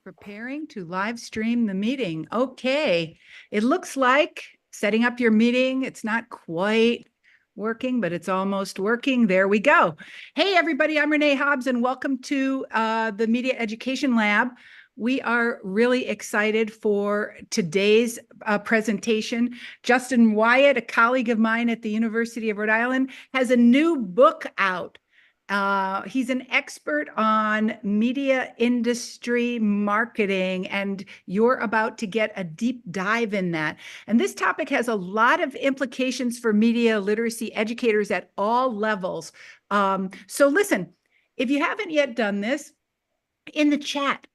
Preparing to live stream the meeting. Okay. It looks like setting up your meeting. It's not quite working, but it's almost working. There we go. Hey, everybody. I'm Renee Hobbs, and welcome to the Media Education Lab. We are really excited for today's presentation. Justin Wyatt, a colleague of mine at the University of Rhode Island, has a new book out. He's an expert on media industry marketing, and you're about to get a deep dive in that. And this topic has a lot of implications for media literacy educators at all levels. So listen, if you haven't yet done this, in the chat,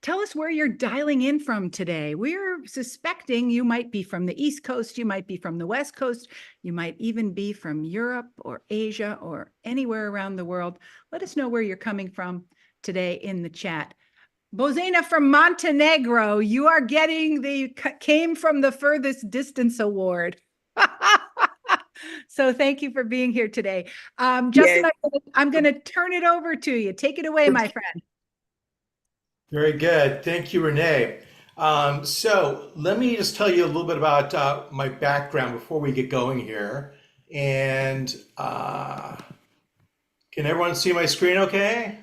tell us where you're dialing in from today. We're suspecting you might be from the East Coast, you might be from the West Coast, you might even be from Europe or Asia or anywhere around the world. Let us know where you're coming from today in the chat. Bozena from Montenegro, you are getting the Came from the Furthest Distance Award. So thank you for being here today. Justin, I'm going to turn it over to you. Take it away, my friend. Very good. Thank you, Renee. So let me just tell you a little bit about my background before we get going here. And can everyone see my screen okay?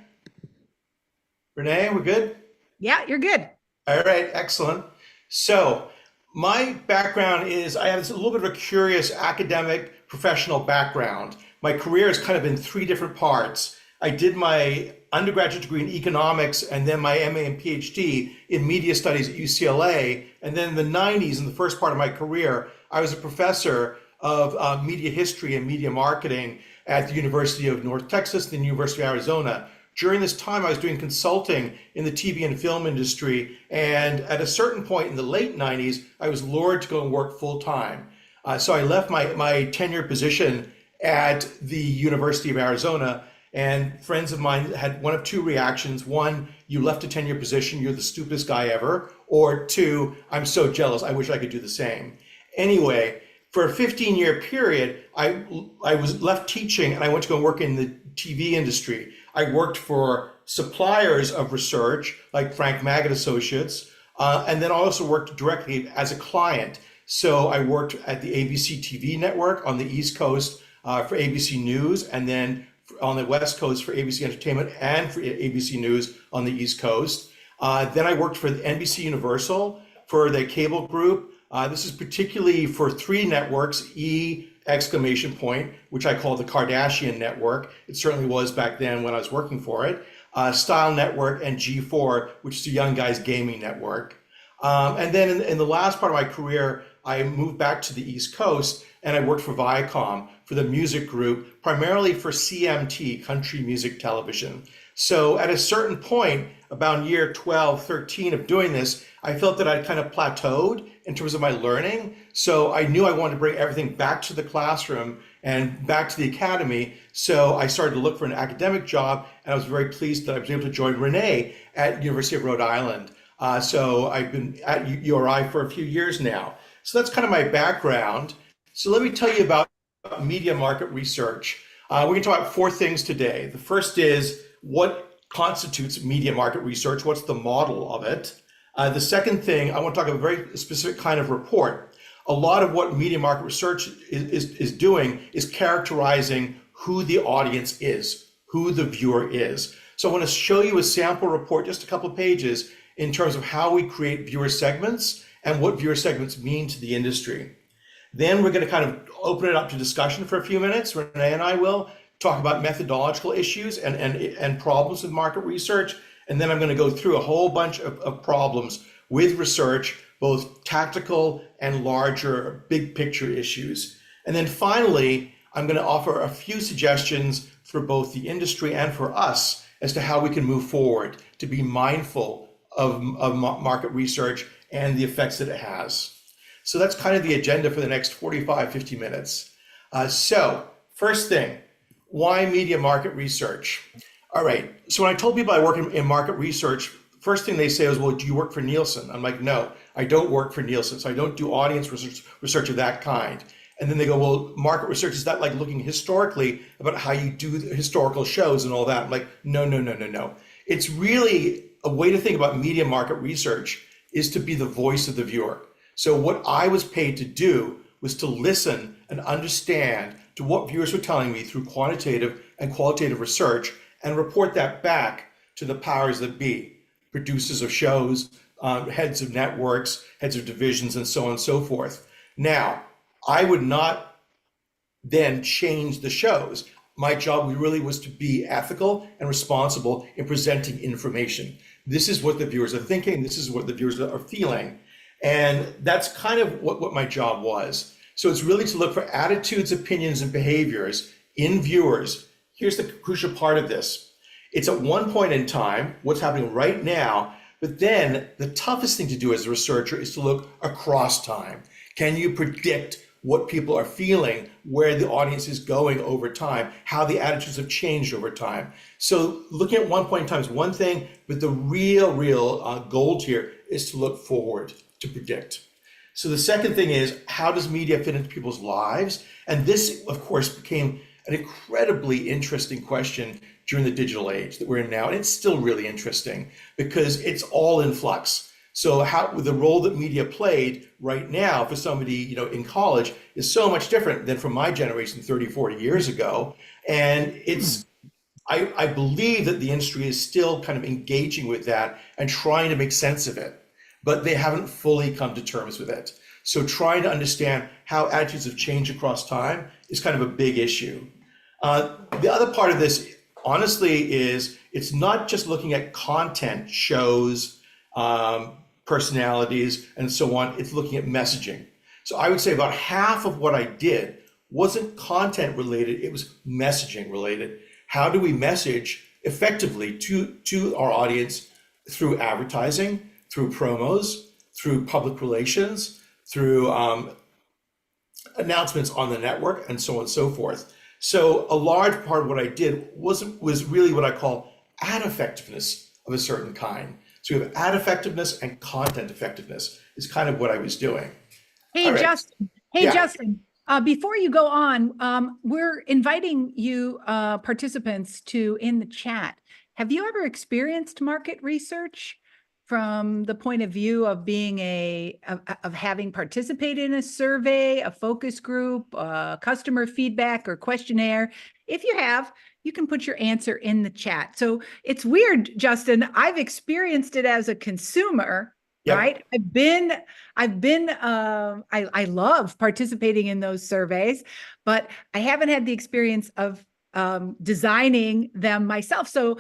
Renee, we're good? Yeah, you're good. All right, excellent. So my background is I have a little bit of a curious academic professional background. My career has kind of been three different parts. I did my undergraduate degree in economics and then my MA and PhD in media studies at UCLA. And then in the 90s, in the first part of my career, I was a professor of media history and media marketing at the University of North Texas and the University of Arizona. During this time, I was doing consulting in the TV and film industry. And at a certain point in the late 90s, I was lured to go and work full time. So I left my tenured position at the University of Arizona. And friends of mine had one of two reactions. One, you left a tenure position, you're the stupidest guy ever. Or two, I'm so jealous, I wish I could do the same. Anyway, for a 15-year period, I was left teaching and I went to go and work in the TV industry. I worked for suppliers of research like Frank Magid Associates, and then I also worked directly as a client. So I worked at the ABC TV network on the East Coast for ABC News, and then on the West Coast for ABC Entertainment and for ABC News on the East Coast. Then I worked for the NBC Universal for the cable group. This is particularly for three networks, which I call the Kardashian Network. It certainly was back then when I was working for it. Style Network and G4, which is the Young Guys Gaming Network. And then in the last part of my career, I moved back to the East Coast and I worked for Viacom for the music group, primarily for CMT, Country Music Television. So at a certain point, about year 12, 13 of doing this, I felt that I'd kind of plateaued in terms of my learning. So I knew I wanted to bring everything back to the classroom and back to the academy. So I started to look for an academic job, and I was very pleased that I was able to join Renee at University of Rhode Island. So I've been at URI for a few years now. So that's kind of my background. So let me tell you about media market research. We're going to talk about four things today. The first is what constitutes media market research, what's the model of it. The second thing, I want to talk about a very specific kind of report. A lot of what media market research is doing is characterizing who the audience is, who the viewer is. So I want to show you a sample report, just a couple of pages, in terms of how we create viewer segments and what viewer segments mean to the industry. Then we're going to kind of open it up to discussion for a few minutes. Renee and I will talk about methodological issues and problems with market research. And then I'm going to go through a whole bunch of problems with research, both tactical and larger big picture issues. And then finally, I'm going to offer a few suggestions for both the industry and for us as to how we can move forward to be mindful of market research and the effects that it has. So that's kind of the agenda for the next 45, 50 minutes. So first thing, why media market research? All right, so when I told people I work in market research, first thing they say is, well, do you work for Nielsen? I'm like, no, I don't work for Nielsen. So I don't do audience research of that kind. And then they go, well, market research, is that like looking historically about how you do the historical shows and all that? I'm like, no. It's really a way to think about media market research is to be the voice of the viewer. So what I was paid to do was to listen and understand to what viewers were telling me through quantitative and qualitative research and report that back to the powers that be, producers of shows, heads of networks, heads of divisions, and so on and so forth. Now, I would not then change the shows. My job really was to be ethical and responsible in presenting information. This is what the viewers are thinking. This is what the viewers are feeling. And that's kind of what my job was. So it's really to look for attitudes, opinions, and behaviors in viewers. Here's the crucial part of this. It's at one point in time, what's happening right now, but then the toughest thing to do as a researcher is to look across time. Can you predict what people are feeling, where the audience is going over time, how the attitudes have changed over time? So looking at one point in time is one thing, but the real gold here is to look forward, to predict. So the second thing is, how does media fit into people's lives? And this, of course, became an incredibly interesting question during the digital age that we're in now. And it's still really interesting because it's all in flux. So how the role that media played right now for somebody, in college is so much different than from my generation 30, 40 years ago. And I believe that the industry is still kind of engaging with that and trying to make sense of it, but they haven't fully come to terms with it. So trying to understand how attitudes have changed across time is kind of a big issue. The other part of this, honestly, is it's not just looking at content, shows, personalities, and so on. It's looking at messaging. So I would say about half of what I did wasn't content related, it was messaging related. How do we message effectively to our audience through advertising, through promos, through public relations, through announcements on the network, and so on and so forth. So a large part of what I did was really what I call ad effectiveness of a certain kind. So we have ad effectiveness and content effectiveness is kind of what I was doing. Hey, All right. Justin. Hey, Yeah. Justin. Before you go on, we're inviting you participants to in the chat. Have you ever experienced market research from the point of view of being of having participated in a survey, a focus group, customer feedback or questionnaire? If you have, you can put your answer in the chat. So it's weird, Justin. I've experienced it as a consumer. Yep. Right. I love participating in those surveys, but I haven't had the experience of designing them myself. So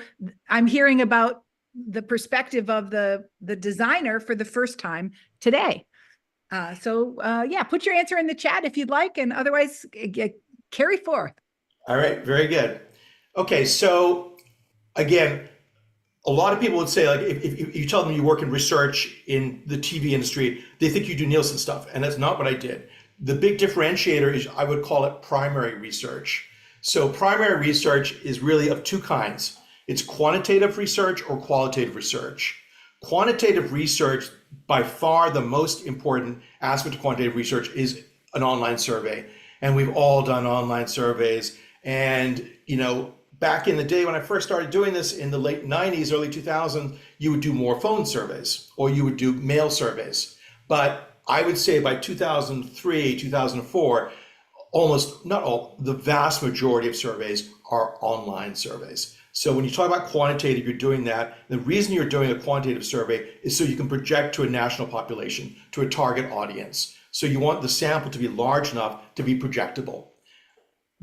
I'm hearing about the perspective of the designer for the first time today. Yeah, put your answer in the chat if you'd like, and otherwise carry forth. All right, very good. Okay, so again, a lot of people would say, like, if you tell them you work in research in the TV industry, they think you do Nielsen stuff, and that's not what I did. The big differentiator is, I would call it primary research. So primary research is really of two kinds. It's quantitative research or qualitative research. Quantitative research, by far the most important aspect of quantitative research, is an online survey. And we've all done online surveys. And, back in the day when I first started doing this in the late 90s, early 2000s, you would do more phone surveys or you would do mail surveys. But I would say by 2003, 2004, the vast majority of surveys are online surveys. So when you talk about quantitative, you're doing that. The reason you're doing a quantitative survey is so you can project to a national population, to a target audience. So you want the sample to be large enough to be projectable.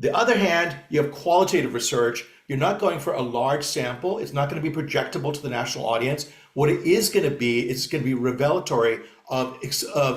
The other hand, you have qualitative research. You're not going for a large sample. It's not going to be projectable to the national audience. What it is going to be, it's going to be revelatory of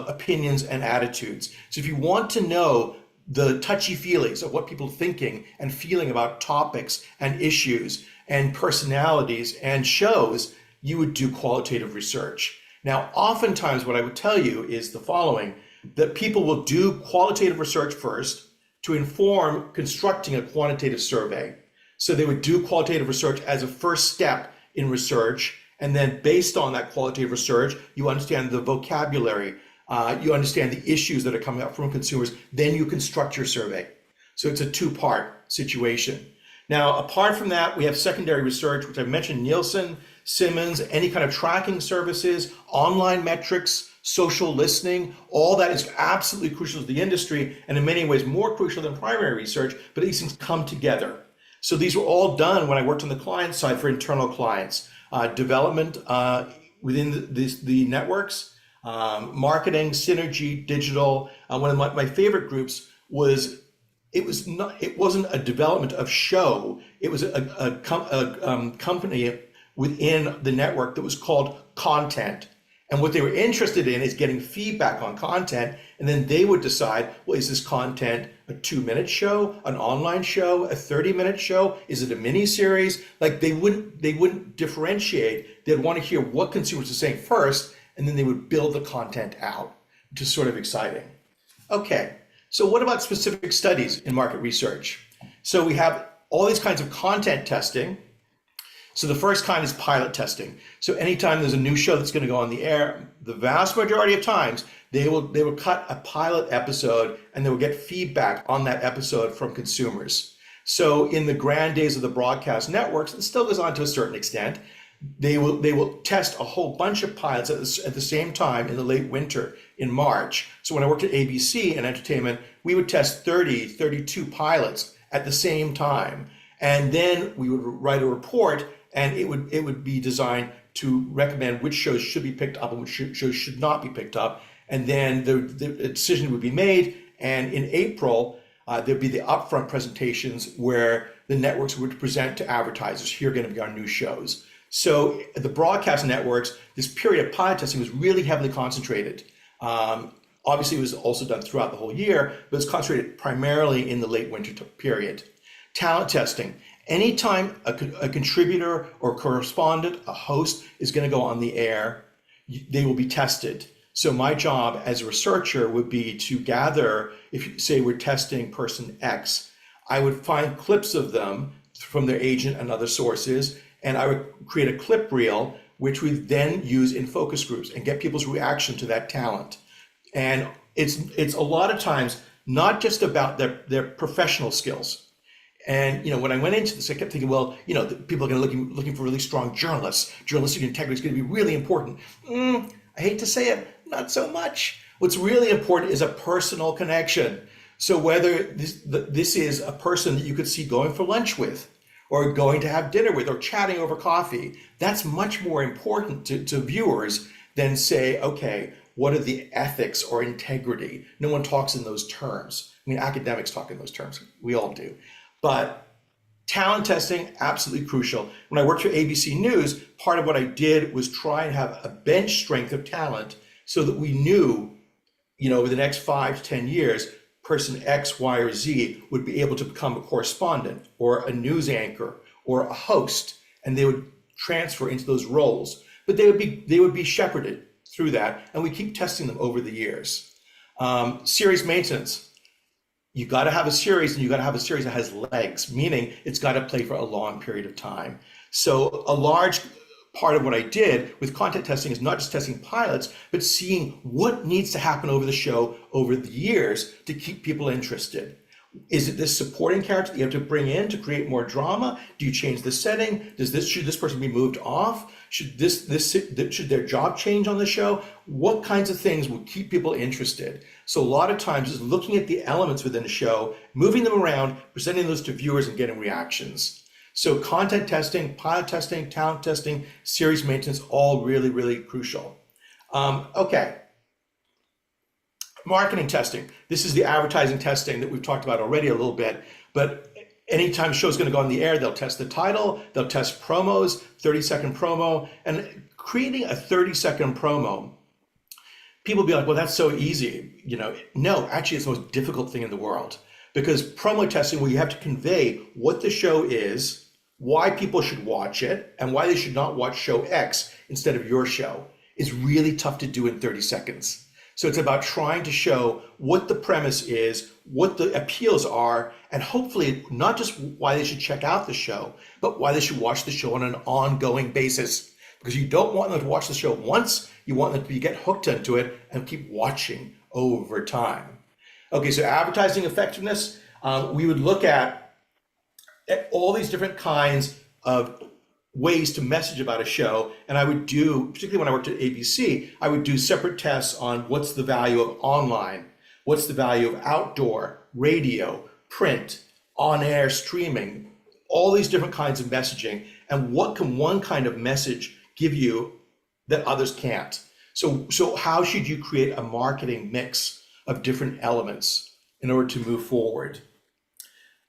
opinions and attitudes. So if you want to know the touchy feelings of what people are thinking and feeling about topics and issues and personalities and shows, you would do qualitative research. Now, oftentimes what I would tell you is the following, that people will do qualitative research first to inform constructing a quantitative survey. So they would do qualitative research as a first step in research. And then based on that qualitative research, you understand the vocabulary, you understand the issues that are coming up from consumers, then you construct your survey. So it's a two-part situation. Now, apart from that, we have secondary research, which I've mentioned, Nielsen, Simmons, any kind of tracking services, online metrics, social listening, all that is absolutely crucial to the industry, and in many ways more crucial than primary research, but these things come together. So these were all done when I worked on the client side for internal clients, development within the networks, marketing, synergy, digital. One of my favorite groups was it wasn't a development of show. It was a company within the network that was called Content. And what they were interested in is getting feedback on content, and then they would decide, well, is this content a 2-minute show, an online show, a 30-minute show? Is it a mini series? Like they wouldn't differentiate. They'd want to hear what consumers are saying first, and then they would build the content out, which is sort of exciting. Okay, so what about specific studies in market research? So we have all these kinds of content testing. So the first kind is pilot testing. So anytime there's a new show that's going to go on the air, the vast majority of times they will cut a pilot episode and they will get feedback on that episode from consumers. So in the grand days of the broadcast networks, it still goes on to a certain extent. They will test a whole bunch of pilots at the same time in the late winter in March. So when I worked at ABC and entertainment, we would test 32 pilots at the same time. And then we would write a report, and it would be designed to recommend which shows should be picked up and which shows should not be picked up. And then the decision would be made. And in April, there'd be the upfront presentations where the networks would present to advertisers, here are going to be our new shows. So at the broadcast networks, this period of pilot testing was really heavily concentrated. Obviously, it was also done throughout the whole year, but it's concentrated primarily in the late winter period. Talent testing. Anytime a contributor or correspondent, a host, is going to go on the air, they will be tested. So my job as a researcher would be to gather, if you say we're testing person X, I would find clips of them from their agent and other sources, and I would create a clip reel, which we then use in focus groups and get people's reaction to that talent. And it's a lot of times not just about their professional skills. And when I went into this, I kept thinking, well, people are going to looking for really strong journalists. Journalistic integrity is going to be really important. I hate to say it, not so much. What's really important is a personal connection. So whether this is a person that you could see going for lunch with, or going to have dinner with, or chatting over coffee, that's much more important to viewers than say, okay, what are the ethics or integrity? No one talks in those terms. I mean, academics talk in those terms. We all do. But talent testing, absolutely crucial. When I worked for ABC News, part of what I did was try and have a bench strength of talent so that we knew, over the next 5 to 10 years, person X, Y, or Z would be able to become a correspondent or a news anchor or a host, and they would transfer into those roles. But they would be shepherded through that, and we keep testing them over the years. Series maintenance. You got to have a series, and you got to have a series that has legs, meaning it's got to play for a long period of time. So a large part of what I did with content testing is not just testing pilots, but seeing what needs to happen over the show over the years to keep people interested. Is it this supporting character that you have to bring in to create more drama? Do you change the setting? Should this person be moved off? Should their job change on the show? What kinds of things will keep people interested? So a lot of times is looking at the elements within a show, moving them around, presenting those to viewers and getting reactions. So content testing, pilot testing, talent testing, series maintenance, all really, really crucial. Okay. Marketing testing. This is the advertising testing that we've talked about already a little bit, but anytime a show's going to go on the air, they'll test the title, they'll test promos, 30-second promo, and creating a 30-second promo. People be like, well, that's so easy. No, actually, it's the most difficult thing in the world, because promo testing, where you have to convey what the show is, why people should watch it, and why they should not watch show X instead of your show, is really tough to do in 30 seconds. So it's about trying to show what the premise is, what the appeals are, and hopefully not just why they should check out the show, but why they should watch the show on an ongoing basis. Because you don't want them to watch the show once, you want them to get hooked into it and keep watching over time. Okay, so advertising effectiveness, we would look at all these different kinds of ways to message about a show. And I would do, particularly when I worked at ABC, I would do separate tests on what's the value of online, what's the value of outdoor, radio, print, on-air streaming, all these different kinds of messaging, and what can one kind of message give you that others can't. So how should you create a marketing mix of different elements in order to move forward?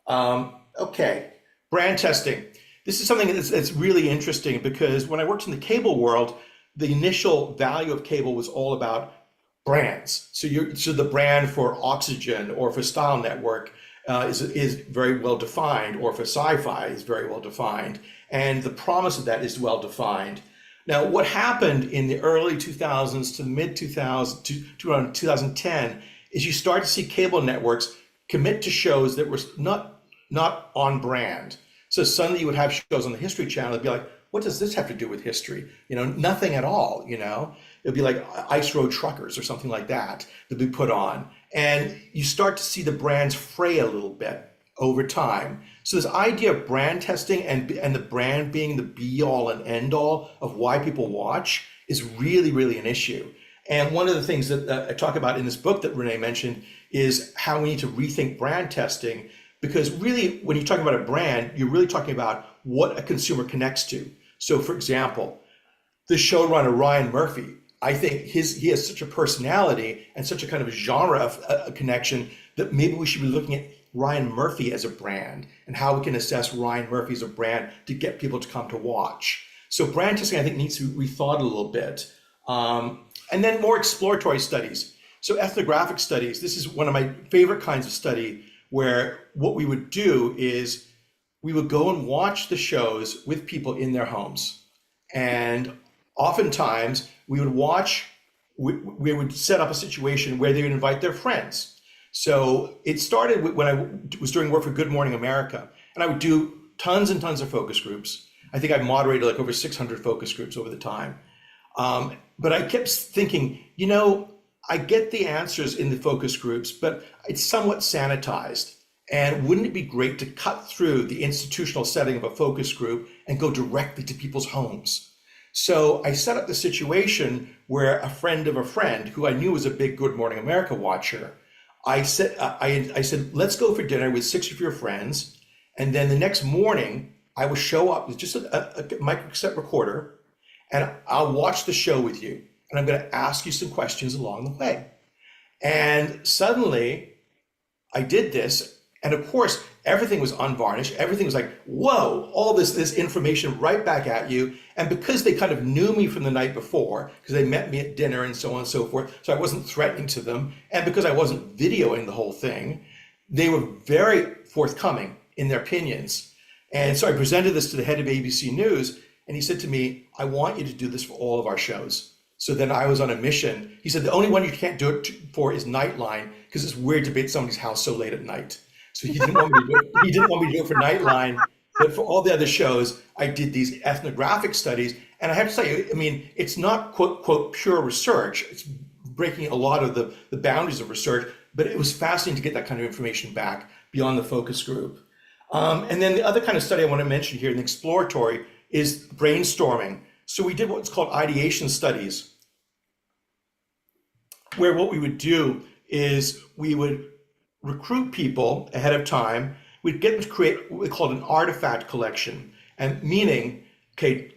Okay, brand testing. This is something that's really interesting because when I worked in the cable world, the initial value of cable was all about brands. So the brand for Oxygen or for Style Network is very well defined, or for Sci-Fi is very well defined, and the promise of that is well defined. Now, what happened in the early 2000s to the mid 2000s to around 2010 is you start to see cable networks commit to shows that were not on brand. So suddenly you would have shows on the History Channel that'd be like, what does this have to do with history? Nothing at all, It'd be like Ice Road Truckers or something like that that'd be put on. And you start to see the brands fray a little bit over time. So this idea of brand testing and the brand being the be all and end all of why people watch is really, really an issue. And one of the things that I talk about in this book that Renee mentioned is how we need to rethink brand testing, because really when you're talking about a brand, you're really talking about what a consumer connects to. So for example, the showrunner Ryan Murphy, I think he has such a personality and such a kind of a genre of a connection that maybe we should be looking at Ryan Murphy as a brand and how we can assess Ryan Murphy as a brand to get people to come to watch. So brand testing, I think, needs to be rethought a little bit. And then more exploratory studies. So ethnographic studies, this is one of my favorite kinds of study, where what we would do is we would go and watch the shows with people in their homes. And oftentimes we would set up a situation where they would invite their friends. So it started when I was doing work for Good Morning America, and I would do tons and tons of focus groups. I think I moderated like over 600 focus groups over the time. But I kept thinking, I get the answers in the focus groups, but it's somewhat sanitized. And wouldn't it be great to cut through the institutional setting of a focus group and go directly to people's homes? So I set up the situation where a friend of a friend who I knew was a big Good Morning America watcher, I said, let's go for dinner with 6 of your friends. And then the next morning I will show up with just a microcassette recorder, and I'll watch the show with you. And I'm going to ask you some questions along the way. And suddenly I did this. And of course, everything was unvarnished. Everything was like, whoa, all this information right back at you. And because they kind of knew me from the night before, because they met me at dinner and so on and so forth, so I wasn't threatening to them. And because I wasn't videoing the whole thing, they were very forthcoming in their opinions. And so I presented this to the head of ABC News, and he said to me, I want you to do this for all of our shows. So then I was on a mission. He said, the only one you can't do it for is Nightline, because it's weird to be at somebody's house so late at night. So he didn't want me to do it. He didn't want me to do it for Nightline, but for all the other shows, I did these ethnographic studies. And I have to tell you, I mean, it's not quote pure research. It's breaking a lot of the boundaries of research, but it was fascinating to get that kind of information back beyond the focus group. And then the other kind of study I want to mention here in the exploratory is brainstorming. So we did what's called ideation studies, where what we would do is we would recruit people ahead of time. We'd get them to create what we called an artifact collection, and meaning, okay,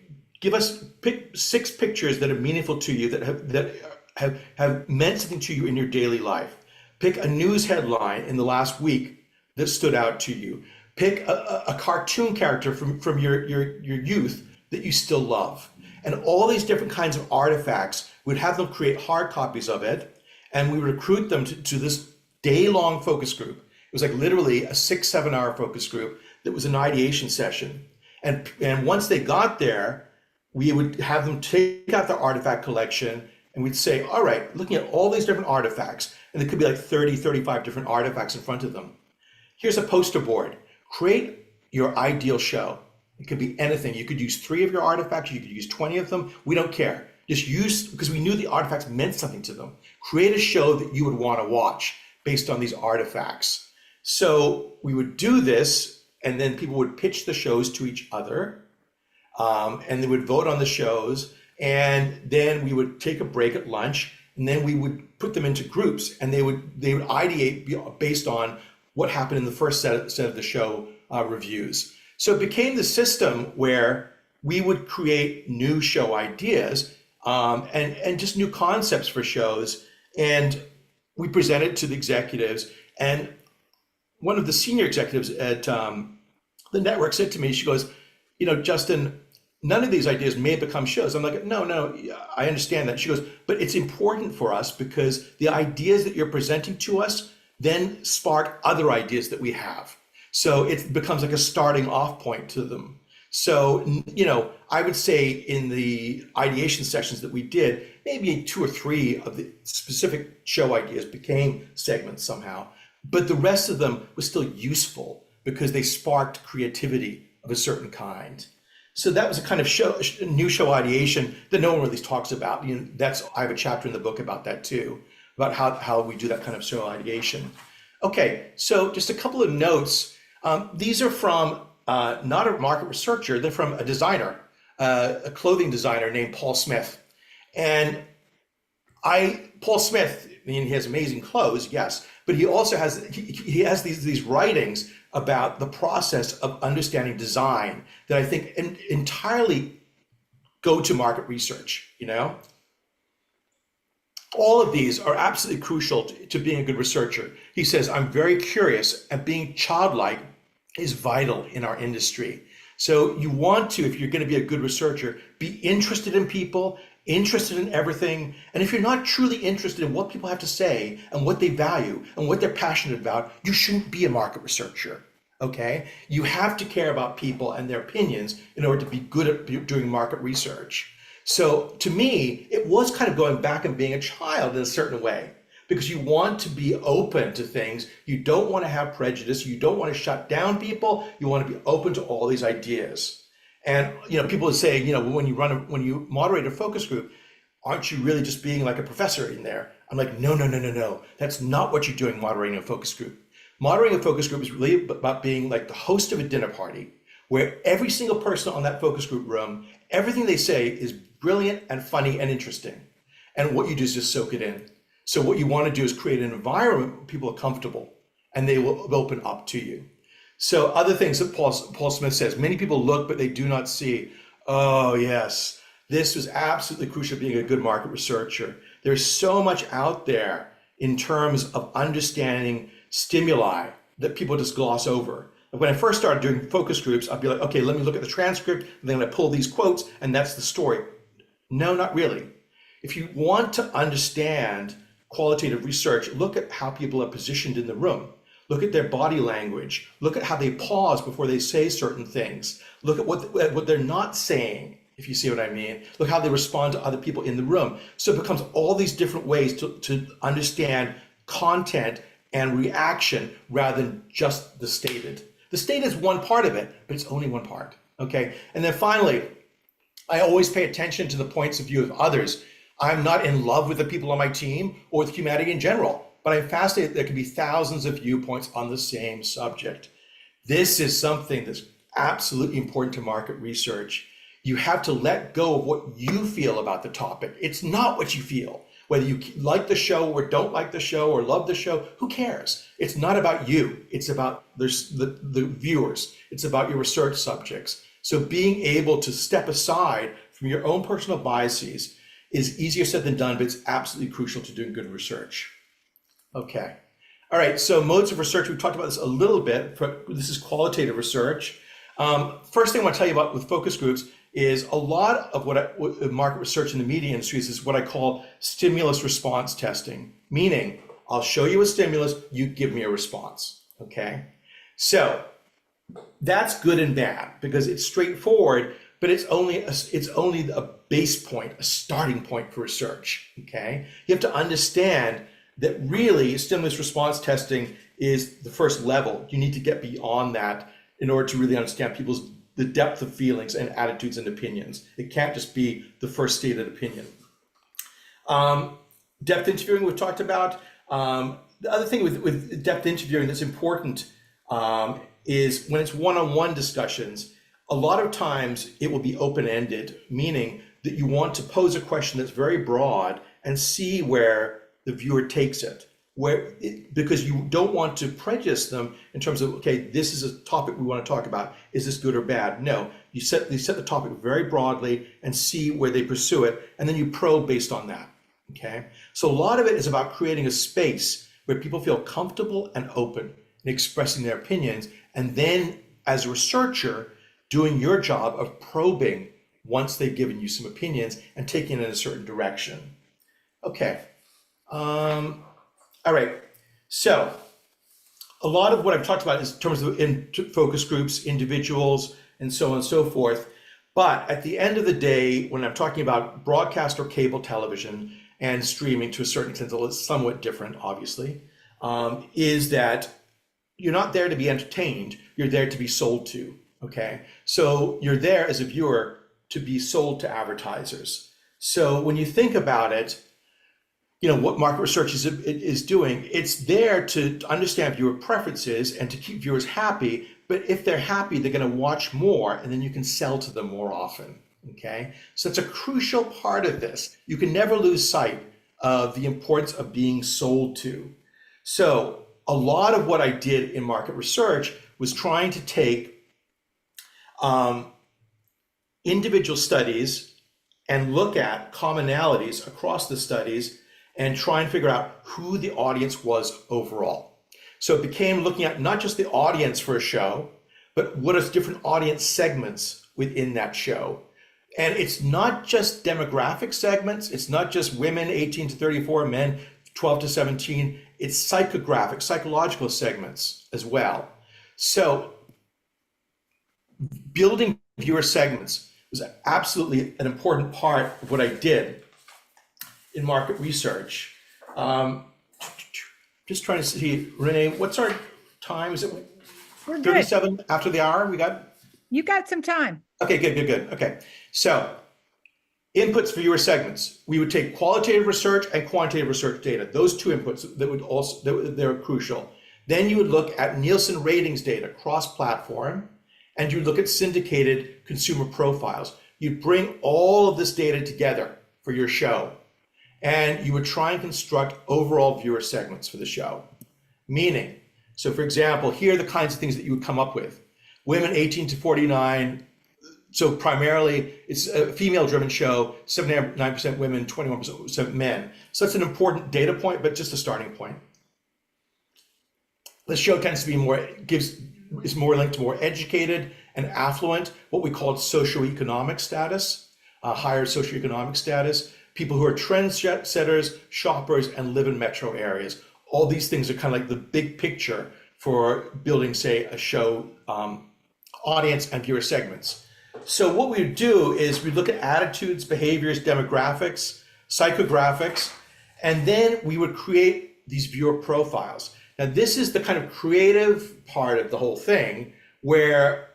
pick 6 pictures that are meaningful to you, that have meant something to you in your daily life. Pick a news headline in the last week that stood out to you. Pick a cartoon character from your youth that you still love. And all these different kinds of artifacts, we'd have them create hard copies of it, and we recruit them to this day-long focus group. It was like literally a 6-7 hour focus group that was an ideation session. And once they got there, we would have them take out their artifact collection, and we'd say, all right, looking at all these different artifacts, and there could be like 30, 35 different artifacts in front of them. Here's a poster board. Create your ideal show. It could be anything. You could use 3 of your artifacts. You could use 20 of them. We don't care. Just use, because we knew the artifacts meant something to them. Create a show that you would want to watch based on these artifacts. So we would do this and then people would pitch the shows to each other, and they would vote on the shows, and then we would take a break at lunch, and then we would put them into groups, and they would ideate based on what happened in the first set of the show reviews. So it became the system where we would create new show ideas, and just new concepts for shows, and we presented to the executives. And one of the senior executives at the network said to me, she goes, Justin, none of these ideas may become shows. I'm like, no, I understand that. She goes, but it's important for us because the ideas that you're presenting to us then spark other ideas that we have. So it becomes like a starting off point to them. So, I would say in the ideation sessions that we did, maybe 2 or 3 of the specific show ideas became segments somehow, but the rest of them was still useful because they sparked creativity of a certain kind. So that was a kind of new show ideation that no one really talks about. I have a chapter in the book about that too, about how we do that kind of show ideation. Okay, so just a couple of notes. These are from not a market researcher, they're from a designer, a clothing designer named Paul Smith. And Paul Smith, he has amazing clothes, yes, but he also has these writings about the process of understanding design that I think entirely go to market research, All of these are absolutely crucial to being a good researcher. He says, I'm very curious, and being childlike is vital in our industry. So you want to, if you're going to be a good researcher, be interested in people, interested in everything. And if you're not truly interested in what people have to say and what they value and what they're passionate about, you shouldn't be a market researcher, okay? You have to care about people and their opinions in order to be good at doing market research. So to me, it was kind of going back and being a child in a certain way, because you want to be open to things. You don't want to have prejudice. You don't want to shut down people. You want to be open to all these ideas. And people would say, when you moderate a focus group, aren't you really just being like a professor in there? I'm like, no. That's not what you're doing moderating a focus group. Moderating a focus group is really about being like the host of a dinner party, where every single person on that focus group room, everything they say is brilliant and funny and interesting. And what you do is just soak it in. So what you want to do is create an environment where people are comfortable and they will open up to you. So other things that Paul Smith says, many people look, but they do not see. Oh, yes, this was absolutely crucial being a good market researcher. There's so much out there in terms of understanding stimuli that people just gloss over. When I first started doing focus groups, I'd be like, okay, let me look at the transcript, and then I pull these quotes, and that's the story. No, not really. If you want to understand qualitative research, look at how people are positioned in the room. Look at their body language. Look at how they pause before they say certain things. Look at what they're not saying, if you see what I mean. Look how they respond to other people in the room. So it becomes all these different ways to understand content and reaction rather than just the stated. The stated is one part of it, but it's only one part, okay? And then finally, I always pay attention to the points of view of others. I'm not in love with the people on my team or with humanity in general, but I'm fascinated there can be thousands of viewpoints on the same subject. This is something that's absolutely important to market research. You have to let go of what you feel about the topic. It's not what you feel. Whether you like the show or don't like the show or love the show, who cares? It's not about you. It's about the viewers. It's about your research subjects. So being able to step aside from your own personal biases is easier said than done, but it's absolutely crucial to doing good research. Okay. All right, so modes of research, we've talked about this a little bit. This is qualitative research. First thing I want to tell you about with focus groups is a lot of what market research in the media industries is what I call stimulus response testing, meaning I'll show you a stimulus, you give me a response, okay? So that's good and bad because it's straightforward, but it's only a base point, a starting point for research, okay? You have to understand that really stimulus response testing is the first level. You need to get beyond that in order to really understand the depth of feelings and attitudes and opinions. It can't just be the first stated opinion. Depth interviewing we've talked about. The other thing with depth interviewing that's important is when it's one-on-one discussions, a lot of times it will be open-ended, meaning that you want to pose a question that's very broad and see where the viewer takes it. Because you don't want to prejudice them in terms of, okay, this is a topic we want to talk about. Is this good or bad? No, you set the topic very broadly and see where they pursue it, and then you probe based on that, okay? So a lot of it is about creating a space where people feel comfortable and open in expressing their opinions, and then as a researcher, doing your job of probing once they've given you some opinions and taking it in a certain direction. Okay. All right, so a lot of what I've talked about is in terms of focus groups, individuals, and so on and so forth. But at the end of the day, when I'm talking about broadcast or cable television and streaming to a certain extent, it's somewhat different, obviously, is that you're not there to be entertained, you're there to be sold to, okay? So you're there as a viewer to be sold to advertisers. So when you think about it, you know, what market research is doing, it's there to understand viewer preferences and to keep viewers happy. But if they're happy, they're going to watch more, and then you can sell to them more often. Okay, so it's a crucial part of this. You can never lose sight of the importance of being sold to. So a lot of what I did in market research was trying to take individual studies and look at commonalities across the studies and try and figure out who the audience was overall. So it became looking at not just the audience for a show, but what are different audience segments within that show. And it's not just demographic segments, it's not just women 18 to 34, men 12 to 17, it's psychographic, psychological segments as well. So building viewer segments was absolutely an important part of what I did in market research. Just trying to see, Renee, what's our time? Is it We're good. 37 after the hour? We got? You got some time. Okay, good. Okay, so inputs for viewer segments. We would take qualitative research and quantitative research data. Those two inputs that would also, they're crucial. Then you would look at Nielsen ratings data, cross-platform, and you would look at syndicated consumer profiles. You'd bring all of this data together for your show, and you would try and construct overall viewer segments for the show. Meaning, so for example, here are the kinds of things that you would come up with. Women 18 to 49, so primarily it's a female-driven show, 79% women, 21% men. So that's an important data point, but just a starting point. The show tends to be is more linked to more educated and affluent, what we call socioeconomic status, higher socioeconomic status, people who are trendsetters, shoppers, and live in metro areas. All these things are kind of like the big picture for building, say, a show audience and viewer segments. So what we would do is we look at attitudes, behaviors, demographics, psychographics, and then we would create these viewer profiles. Now, this is the kind of creative part of the whole thing where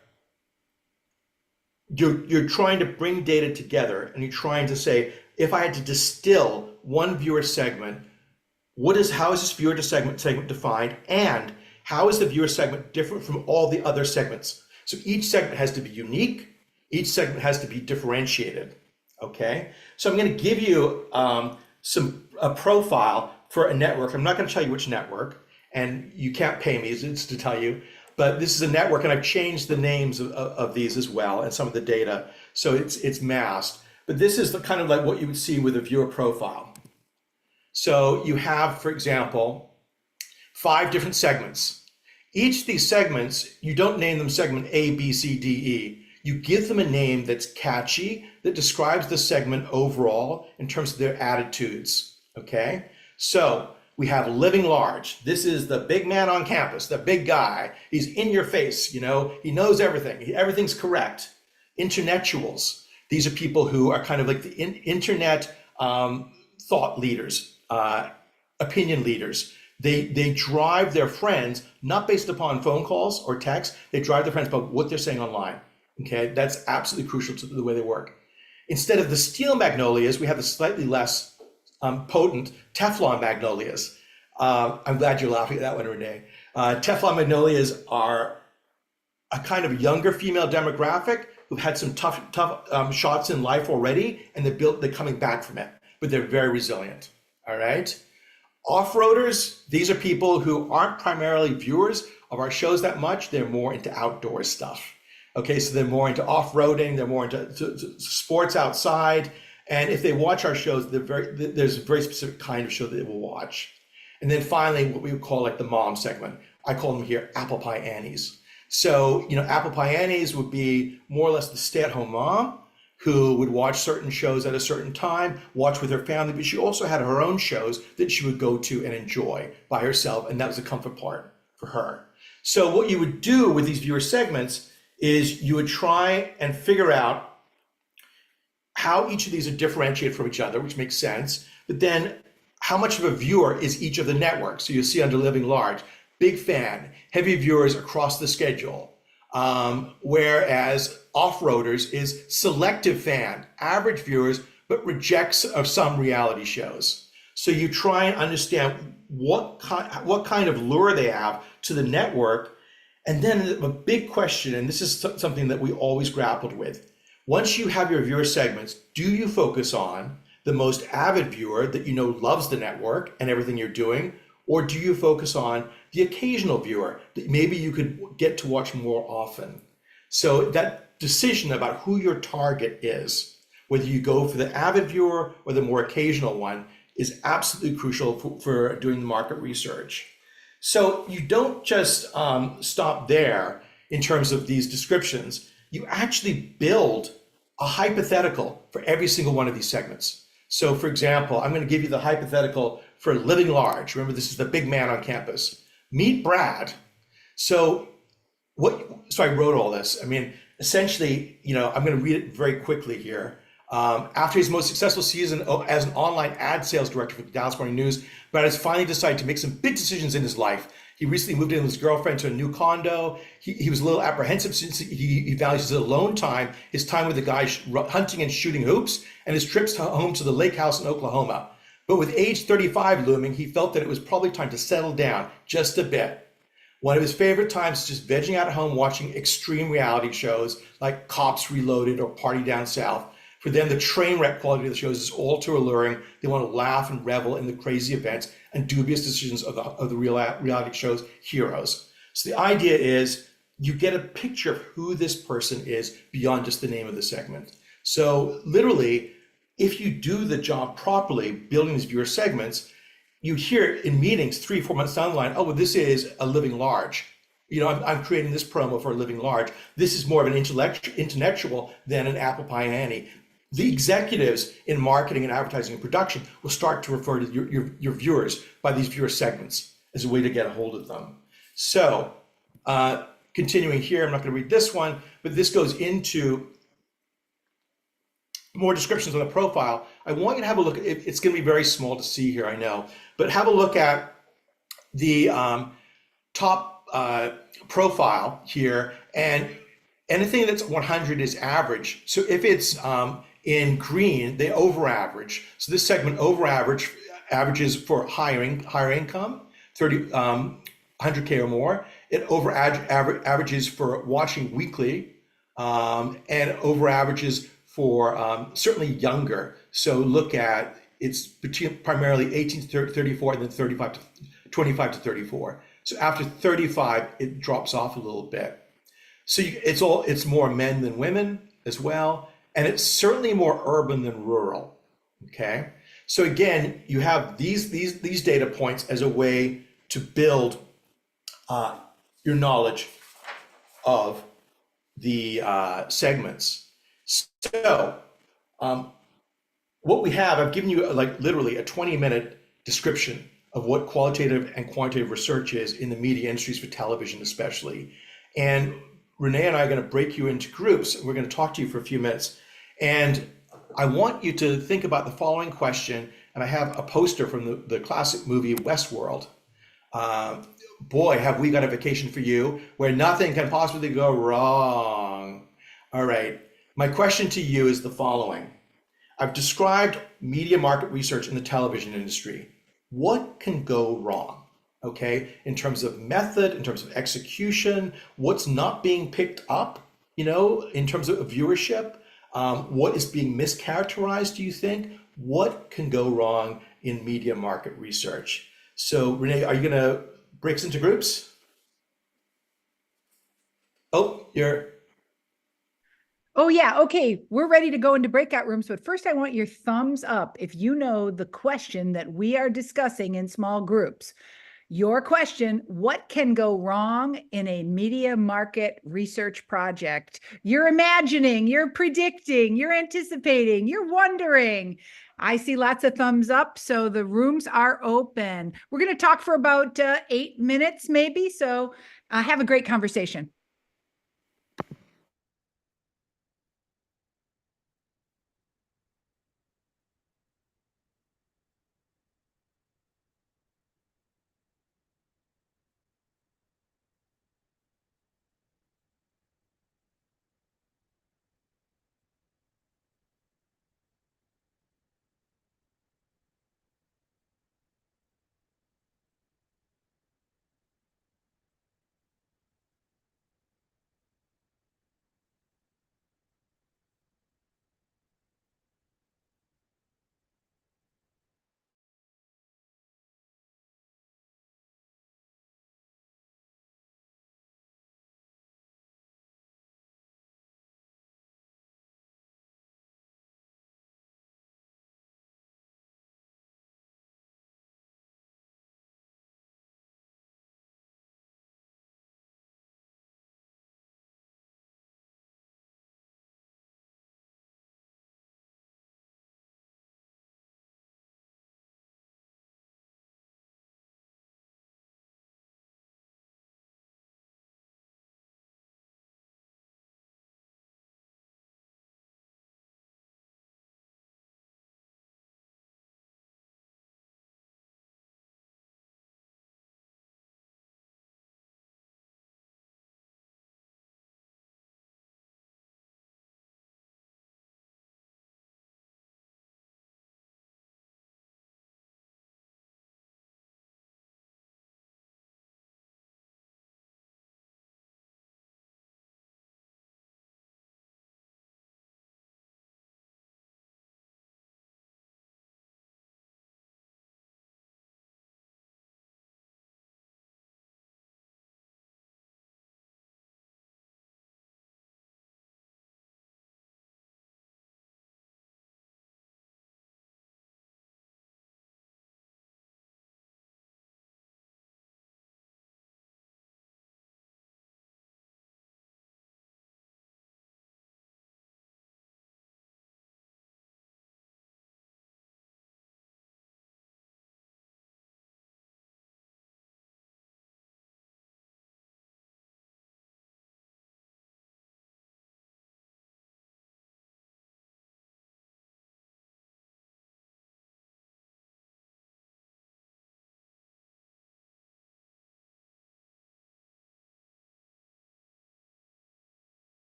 you're trying to bring data together and you're trying to say, if I had to distill one viewer segment, how is this viewer segment defined, and how is the viewer segment different from all the other segments? So each segment has to be unique, each segment has to be differentiated, okay? So I'm gonna give you a profile for a network. I'm not gonna tell you which network, and you can't pay me to tell you, but this is a network, and I've changed the names of these as well and some of the data, so it's masked. But this is the kind of like what you would see with a viewer profile. So you have, for example, 5 different segments. Each of these segments, you don't name them segment A, B, C, D, E. You give them a name that's catchy, that describes the segment overall in terms of their attitudes, okay? So we have living large. This is the big man on campus, the big guy. He's in your face, you know, he knows everything. Everything's correct. Intellectuals. These are people who are kind of like the internet thought leaders, opinion leaders. They drive their friends, not based upon phone calls or texts, they drive their friends about what they're saying online, okay? That's absolutely crucial to the way they work. Instead of the steel magnolias, we have the slightly less potent Teflon magnolias. I'm glad you're laughing at that one, Renee. Teflon magnolias are a kind of younger female demographic who've had some tough shots in life already, and they're coming back from it, but they're very resilient. All right. Off-roaders, these are people who aren't primarily viewers of our shows that much. They're more into outdoor stuff. Okay, so they're more into off-roading, they're more into sports outside. And if they watch our shows, there's a very specific kind of show that they will watch. And then finally, what we would call like the mom segment. I call them here apple pie Annies. So, apple pie Annies would be more or less the stay-at-home mom who would watch certain shows at a certain time, watch with her family, but she also had her own shows that she would go to and enjoy by herself, and that was a comfort part for her. So what you would do with these viewer segments is you would try and figure out how each of these are differentiated from each other, which makes sense, but then how much of a viewer is each of the networks. So you see under Living Large, big fan, heavy viewers across the schedule. Whereas Off-Roaders is selective fan, average viewers, but rejects of some reality shows. So you try and understand what kind of lure they have to the network. And then a big question, and this is something that we always grappled with. Once you have your viewer segments, do you focus on the most avid viewer that loves the network and everything you're doing? Or do you focus on the occasional viewer that maybe you could get to watch more often? So that decision about who your target is, whether you go for the avid viewer or the more occasional one, is absolutely crucial for doing the market research. So you don't just stop there in terms of these descriptions. You actually build a hypothetical for every single one of these segments. So for example, I'm going to give you the hypothetical for Living Large. Remember, this is the big man on campus. Meet Brad. So I wrote all this. I mean, essentially, I'm going to read it very quickly here. After his most successful season as an online ad sales director for the Dallas Morning News, Brad has finally decided to make some big decisions in his life. He recently moved in with his girlfriend to a new condo. He was a little apprehensive since he values his alone time, his time with the guys hunting and shooting hoops, and his trips home to the lake house in Oklahoma. But with age 35 looming, he felt that it was probably time to settle down just a bit. One of his favorite times is just vegging out at home watching extreme reality shows like Cops Reloaded or Party Down South. For them, the train wreck quality of the shows is all too alluring. They want to laugh and revel in the crazy events and dubious decisions of the reality show's heroes. So the idea is you get a picture of who this person is beyond just the name of the segment. So literally, if you do the job properly, building these viewer segments, you hear in meetings 3-4 months down the line, oh, well, this is a Living Large. I'm creating this promo for a Living Large. This is more of an intellectual than an apple pie Annie. The executives in marketing and advertising and production will start to refer to your viewers by these viewer segments as a way to get a hold of them. So continuing here, I'm not going to read this one, but this goes into more descriptions on the profile. I want you to have a look. It's going to be very small to see here, I know, but have a look at the top profile here, and anything that's 100 is average. So if it's in green, they over average. So this segment averages for higher income, 100K or more. It over averages for watching weekly, and over averages for certainly younger. So look at, it's primarily 18 to 34 and then 25 to 34. So after 35, it drops off a little bit. So it's more men than women as well. And it's certainly more urban than rural, okay? So again, you have these data points as a way to build your knowledge of the segments. So what we have, I've given you like literally a 20-minute description of what qualitative and quantitative research is in the media industries, for television especially. And Renee and I are going to break you into groups, and we're going to talk to you for a few minutes. And I want you to think about the following question, and I have a poster from the classic movie Westworld. Boy, have we got a vacation for you where nothing can possibly go wrong. All right, my question to you is the following. I've described media market research in the television industry. What can go wrong? okay, in terms of method, in terms of execution, what's not being picked up, in terms of viewership, what is being mischaracterized, do you think? What can go wrong in media market research? So, Renee, are you going to break us into groups? Oh, you're Oh, yeah. Okay. We're ready to go into breakout rooms, but first I want your thumbs up if you know the question that we are discussing in small groups. Your question, what can go wrong in a media market research project? You're imagining, you're predicting, you're anticipating, you're wondering. I see lots of thumbs up, so the rooms are open. We're going to talk for about 8 minutes, maybe. So have a great conversation.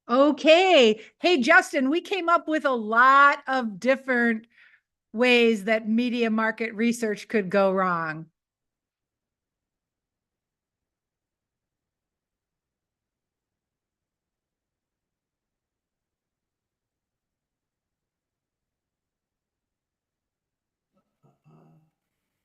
Okay. Hey, Justin, we came up with a lot of different ways that media market research could go wrong.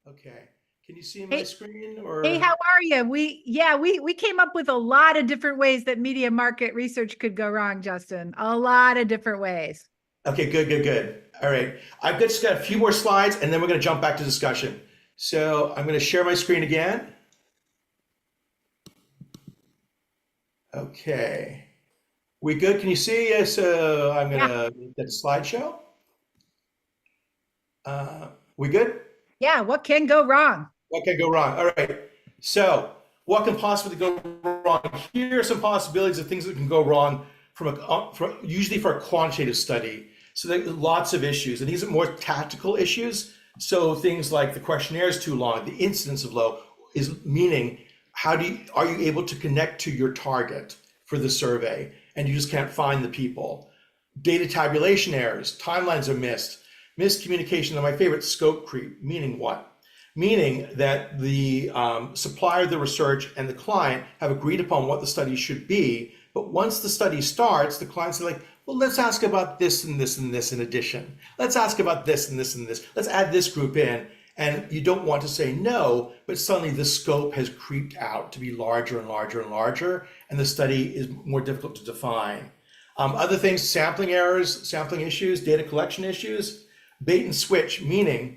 Okay. Can you see my Hey, screen hey, or? how are you? We came up with a lot of different ways that media market research could go wrong, Justin. A lot of different ways. Okay, good, good, good. All right. Just got a few more slides and then we're going to jump back to discussion. So I'm going to share my screen again. Okay. We good? Can you see? So I'm going Yeah. to get a slideshow. We good? Yeah. What can go wrong? What can go wrong? All right. So, what can possibly go wrong? Here are some possibilities of things that can go wrong usually for a quantitative study. So, there are lots of issues, and these are more tactical issues. So, things like the questionnaire is too long, the incidence of low is meaning are you able to connect to your target for the survey, and you just can't find the people. Data tabulation errors, timelines are missed, miscommunication, and my favorite, scope creep, meaning what? Meaning that the supplier of the research and the client have agreed upon what the study should be, but once the study starts, the client's like, well, let's ask about this and this and this in addition. Let's ask about this and this and this. Let's add this group in. And you don't want to say no, but suddenly the scope has creeped out to be larger and larger and larger, and the study is more difficult to define. Other things, sampling errors, sampling issues, data collection issues, bait and switch, meaning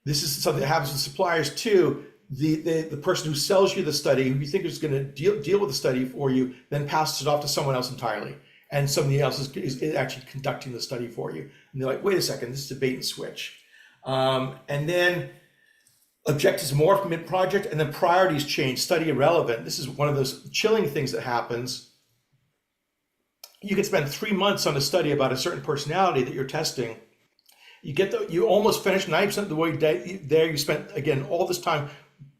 this is something that happens with suppliers too. The person who sells you the study, who you think is going to deal with the study for you, then passes it off to someone else entirely. And somebody else is actually conducting the study for you. And they're like, wait a second, this is a bait and switch. And then objectives morph mid-project, and then priorities change, study irrelevant. This is one of those chilling things that happens. You can spend 3 months on a study about a certain personality that you're testing. You almost finish 90% of the way there. You spent, again, all this time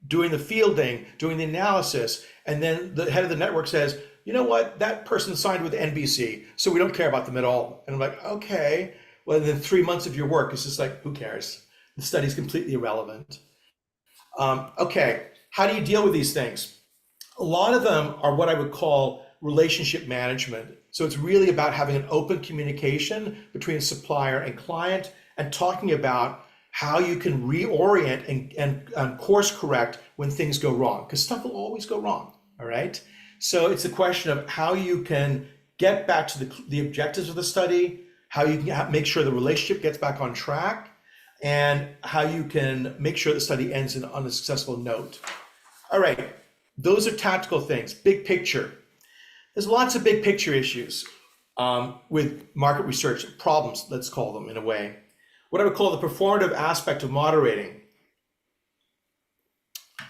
doing the fielding, doing the analysis, and then the head of the network says, you know what, that person signed with NBC, so we don't care about them at all. And I'm like, okay. Well, then 3 months of your work is just like, who cares? The study's completely irrelevant. Okay, how do you deal with these things? A lot of them are what I would call relationship management. So it's really about having an open communication between supplier and client and talking about how you can reorient and course correct when things go wrong, because stuff will always go wrong, all right? So it's a question of how you can get back to the objectives of the study, how you can make sure the relationship gets back on track, and how you can make sure the study ends on a successful note. All right, those are tactical things, big picture. There's lots of big picture issues with market research, problems, let's call them in a way. What I would call the performative aspect of moderating.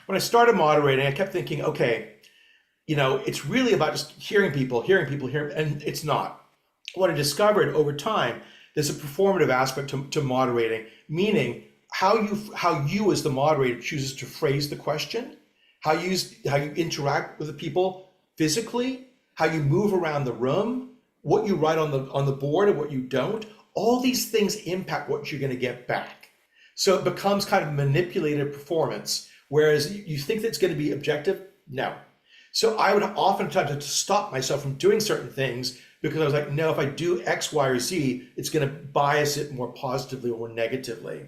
When I started moderating, I kept thinking, okay, it's really about just hearing people, and it's not. What I discovered over time, there's a performative aspect to moderating, meaning how you as the moderator chooses to phrase the question, how you interact with the people physically, how you move around the room, what you write on the board and what you don't. All these things impact what you're going to get back. So it becomes kind of manipulated performance, whereas you think that it's going to be objective. No. So I would oftentimes have to stop myself from doing certain things because I was like, no, if I do X, Y, or Z, it's going to bias it more positively or more negatively.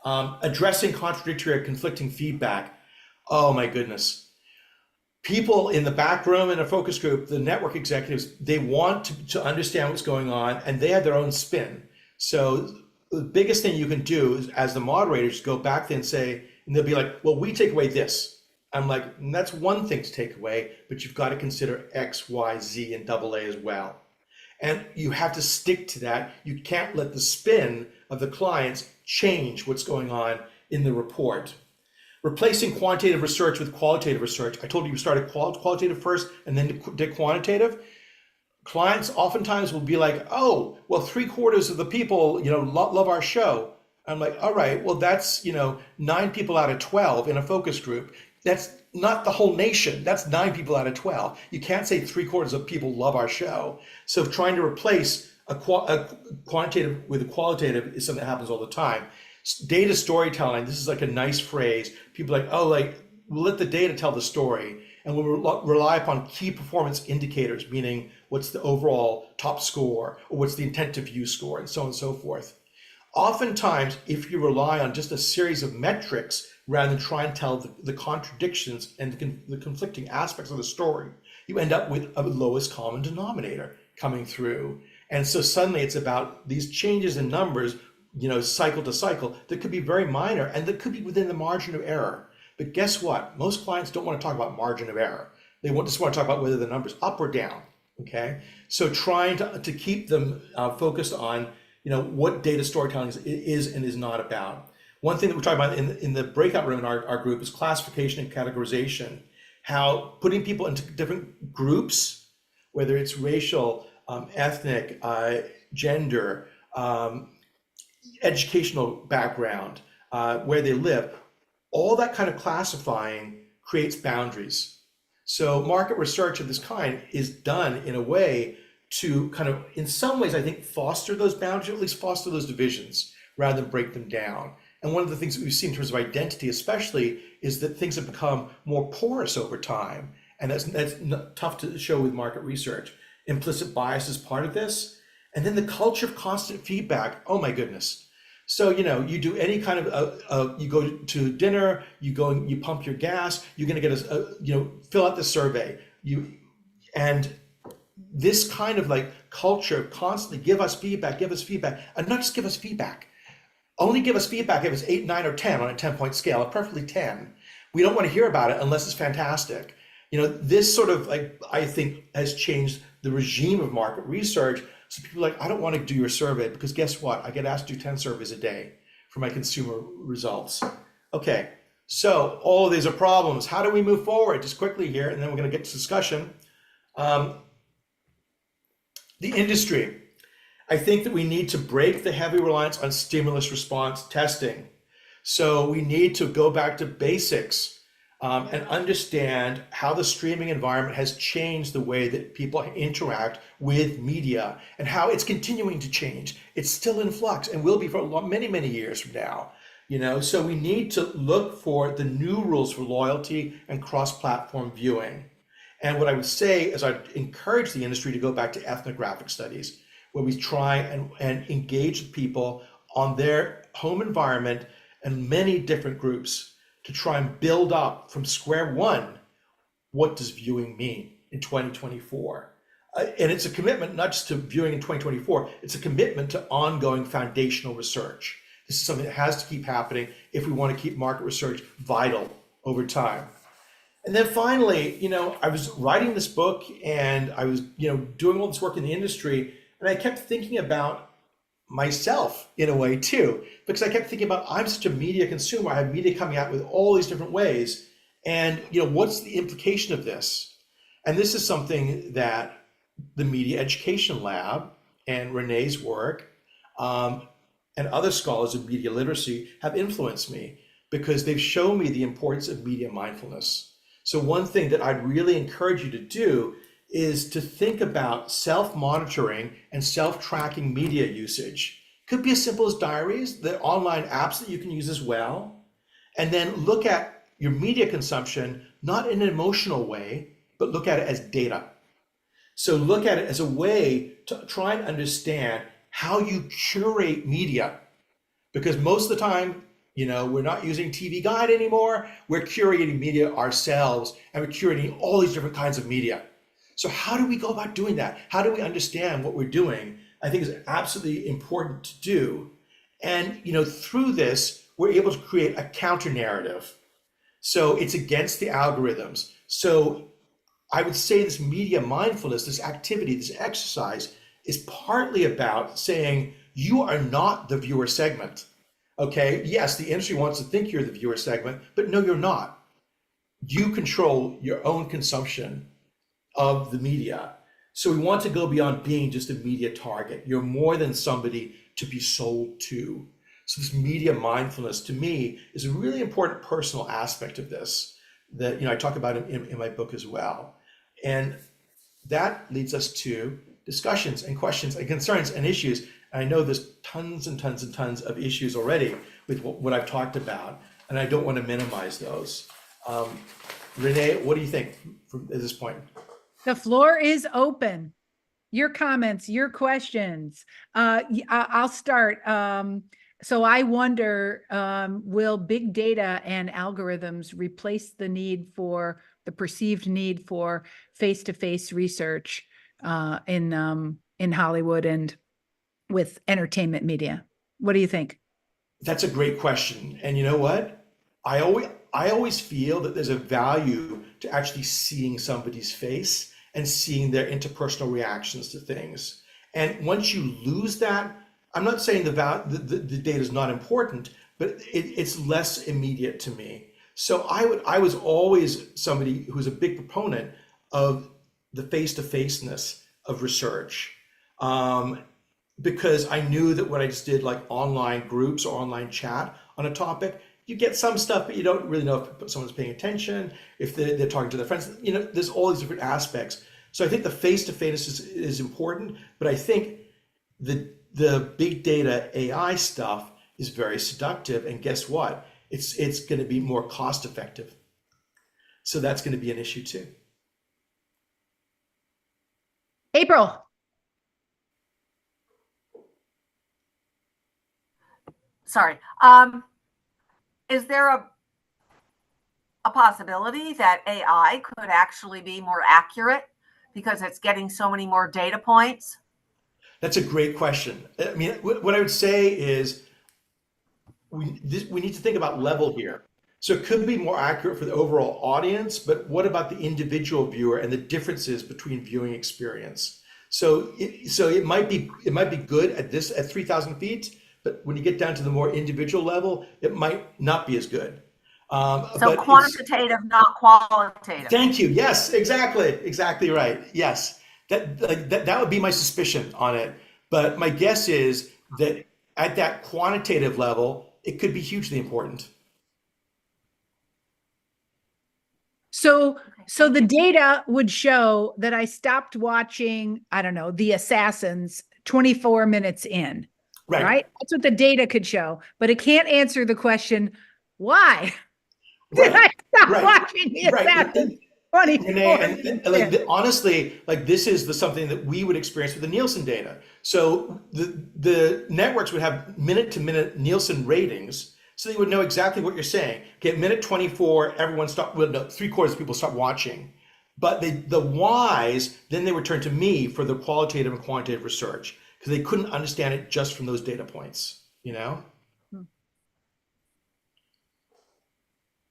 Addressing contradictory or conflicting feedback. Oh my goodness. People in the back room in a focus group, the network executives, they want to understand what's going on and they have their own spin. So the biggest thing you can do is, as the moderators, go back there and say, and they'll be like, well, we take away this. I'm like, that's one thing to take away, but you've got to consider X, Y, Z, and double A as well. And you have to stick to that. You can't let the spin of the clients change what's going on in the report. Replacing quantitative research with qualitative research. I told you started qualitative first and then did quantitative. Clients oftentimes will be like, oh, well, 3/4 of the people, love our show. I'm like, all right, well, that's, 9 people out of 12 in a focus group. That's not the whole nation. That's 9 people out of 12. You can't say 3/4 of people love our show. So trying to replace a quantitative with a qualitative is something that happens all the time. Data storytelling, this is like a nice phrase. People are like, oh, we'll let the data tell the story. And we'll rely upon key performance indicators, meaning what's the overall top score, or what's the intent to view score, and so on and so forth. Oftentimes, if you rely on just a series of metrics rather than try and tell the contradictions and the conflicting aspects of the story, you end up with a lowest common denominator coming through. And so suddenly it's about these changes in numbers, cycle to cycle, that could be very minor and that could be within the margin of error. But guess what? Most clients don't want to talk about margin of error. They just want to talk about whether the number's up or down, okay? So trying to keep them focused on, what data storytelling is and is not about. One thing that we're talking about in the breakout room in our group is classification and categorization. How putting people into different groups, whether it's racial, ethnic, gender, educational background, where they live, all that kind of classifying creates boundaries. So market research of this kind is done in a way to kind of, in some ways, I think, foster those boundaries, or at least foster those divisions, rather than break them down. And one of the things that we've seen in terms of identity, especially, is that things have become more porous over time. And that's tough to show with market research. Implicit bias is part of this. And then the culture of constant feedback, oh my goodness. So, you do any kind of, you go to dinner, you go and you pump your gas, you're going to get fill out the survey. And this kind of culture, constantly give us feedback, and not just give us feedback. Only give us feedback if it's 8, 9, or 10 on a 10-point scale, preferably 10. We don't want to hear about it unless it's fantastic. This sort of I think has changed the regime of market research. So people are like, I don't want to do your survey because guess what? I get asked to do 10 surveys a day for my consumer results. Okay, so all of these are problems. How do we move forward? Just quickly here, and then we're going to get to discussion. The industry. I think that we need to break the heavy reliance on stimulus response testing. So we need to go back to basics. And understand how the streaming environment has changed the way that people interact with media and how it's continuing to change. It's still in flux and will be for many, many years from now. So we need to look for the new rules for loyalty and cross-platform viewing. And what I would say is I'd encourage the industry to go back to ethnographic studies, where we try and engage people on their home environment and many different groups, to try and build up from square one, what does viewing mean in 2024? And it's a commitment not just to viewing in 2024, it's a commitment to ongoing foundational research. This is something that has to keep happening if we want to keep market research vital over time. And then finally, I was writing this book and I was, doing all this work in the industry, and I kept thinking about myself in a way too, because I kept thinking about, I'm such a media consumer. I have media coming out with all these different ways. And, what's the implication of this? And this is something that the Media Education Lab and Renee's work and other scholars of media literacy have influenced me, because they've shown me the importance of media mindfulness. So one thing that I'd really encourage you to do is to think about self-monitoring and self-tracking media usage. Could be as simple as diaries, the online apps that you can use as well. And then look at your media consumption, not in an emotional way, but look at it as data. So look at it as a way to try and understand how you curate media. Because most of the time, we're not using TV Guide anymore. We're curating media ourselves, and we're curating all these different kinds of media. So how do we go about doing that? How do we understand what we're doing? I think is absolutely important to do. And through this, we're able to create a counter narrative. So it's against the algorithms. So I would say this media mindfulness, this activity, this exercise is partly about saying you are not the viewer segment. Okay, yes, the industry wants to think you're the viewer segment, but no, you're not. You control your own consumption of the media. So we want to go beyond being just a media target. You're more than somebody to be sold to. So this media mindfulness to me is a really important personal aspect of this that I talk about in my book as well. And that leads us to discussions and questions and concerns and issues. And I know there's tons and tons and tons of issues already with what I've talked about, and I don't want to minimize those. Renee, what do you think at this point? The floor is open. Your comments, your questions. I'll start. So I wonder, will big data and algorithms replace the perceived need for face-to-face research in Hollywood and with entertainment media? What do you think? That's a great question. And you know what? I always feel that there's a value to actually seeing somebody's face and seeing their interpersonal reactions to things. And once you lose that, I'm not saying the data is not important, but it's less immediate to me. So I was always somebody who's a big proponent of the face-to-faceness of research, because I knew that when I just did like online groups or online chat on a topic, you get some stuff, but you don't really know if someone's paying attention, if they're talking to their friends. There's all these different aspects. So I think the face-to-face is important, but I think the big data AI stuff is very seductive. And guess what? It's going to be more cost effective. So that's going to be an issue too. April. Sorry. Is there a possibility that AI could actually be more accurate because it's getting so many more data points? That's a great question. I mean, what I would say is we need to think about level here. So it could be more accurate for the overall audience, but what about the individual viewer and the differences between viewing experience? So it might be good at 3,000 feet, but when you get down to the more individual level, it might not be as good. So quantitative, not qualitative. Thank you. Yes, exactly right. Yes, that would be my suspicion on it. But my guess is that at that quantitative level, it could be hugely important. So the data would show that I stopped watching, I don't know, The Assassins 24 minutes in, right? That's what the data could show, but it can't answer the question, why did I stop watching The Assassins 24 minutes in? Honestly, this is something that we would experience with the Nielsen data. So the networks would have minute-to-minute Nielsen ratings, so they would know exactly what you're saying. Okay, at minute 24, everyone stopped. Well, no, 3/4 of people stopped watching. But the whys, then they would turn to me for the qualitative and quantitative research because they couldn't understand it just from those data points.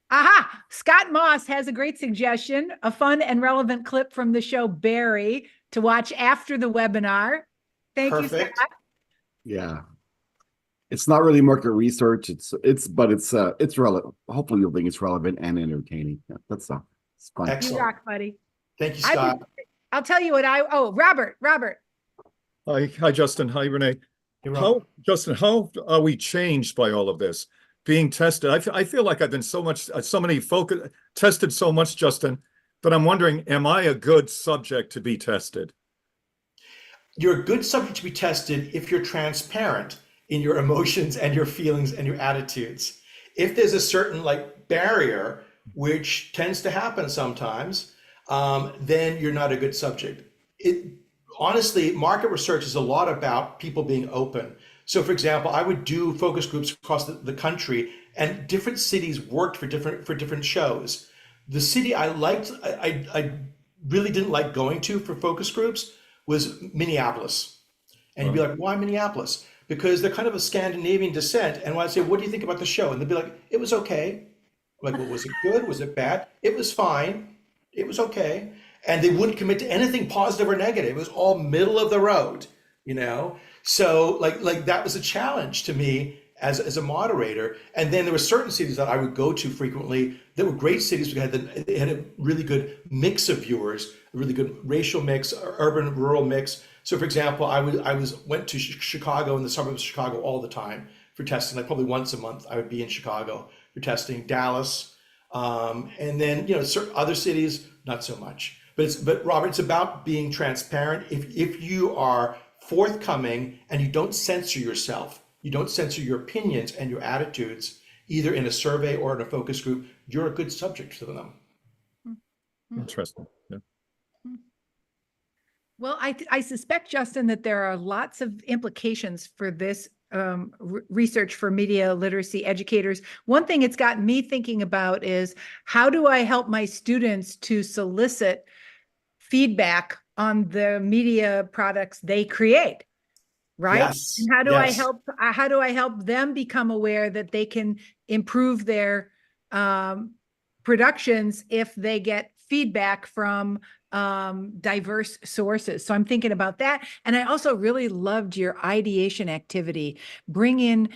Aha! Scott Moss has a great suggestion, a fun and relevant clip from the show Barry to watch after the webinar. Thank you, Scott. Yeah. It's not really market research. It's relevant. Hopefully you'll think it's relevant and entertaining. Yeah, that's all. It's fun. Excellent. You rock, buddy. Thank you, Scott. I'll tell you what Robert. Hi, Justin. Hi, Renee. Hey, Justin, how are we changed by all of this? Being tested. I feel like I've been tested so much, Justin, but I'm wondering, am I a good subject to be tested? You're a good subject to be tested if you're transparent in your emotions and your feelings and your attitudes. If there's a certain barrier, which tends to happen sometimes, then you're not a good subject. Honestly, market research is a lot about people being open. So for example, I would do focus groups across the country, and different cities worked for different shows. The city I really didn't like going to for focus groups was Minneapolis. And you'd be like, why Minneapolis? Because they're kind of a Scandinavian descent. And when I say, what do you think about the show? And they'd be like, it was okay. I'm like, well, was it good? Was it bad? It was fine. It was okay. And they wouldn't commit to anything positive or negative. It was all middle of the road. you know? So like that was a challenge to me as a moderator. And then there were certain cities that I would go to frequently that were great cities because they had a really good mix of viewers, a really good racial mix, urban, rural mix. So for example, I went to Chicago, in the suburbs of Chicago, all the time for testing. Like probably once a month I would be in Chicago for testing. Dallas, and then certain other cities, not so much. But Robert, it's about being transparent. If you are forthcoming and you don't censor yourself, you don't censor your opinions and your attitudes, either in a survey or in a focus group, you're a good subject for them. Interesting. Yeah. Well, I suspect, Justin, that there are lots of implications for this research for media literacy educators. One thing it's gotten me thinking about is, how do I help my students to solicit feedback on the media products they create? Right? Yes, And how do I yes. help them become aware that they can improve their productions if they get feedback from diverse sources? So I'm thinking about that. And I also really loved your ideation activity. Bring in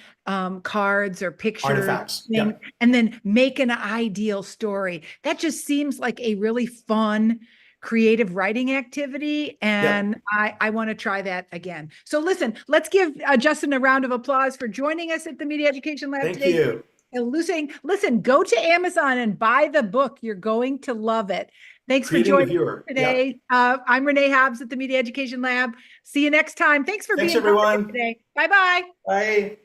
cards or pictures, Artifacts. Yeah. and then make an ideal story. That just seems like a really fun, creative writing activity. And I want to try that again. So listen, let's give Justin a round of applause for joining us at the Media Education Lab Thank today. you. And listen, go to Amazon and buy the book. You're going to love it. Thanks Creating for the joining viewer. today. I'm Renee Hobbs at the Media Education Lab. See you next time. Thanks for Thanks, being part of it everyone. today. Bye-bye. Bye.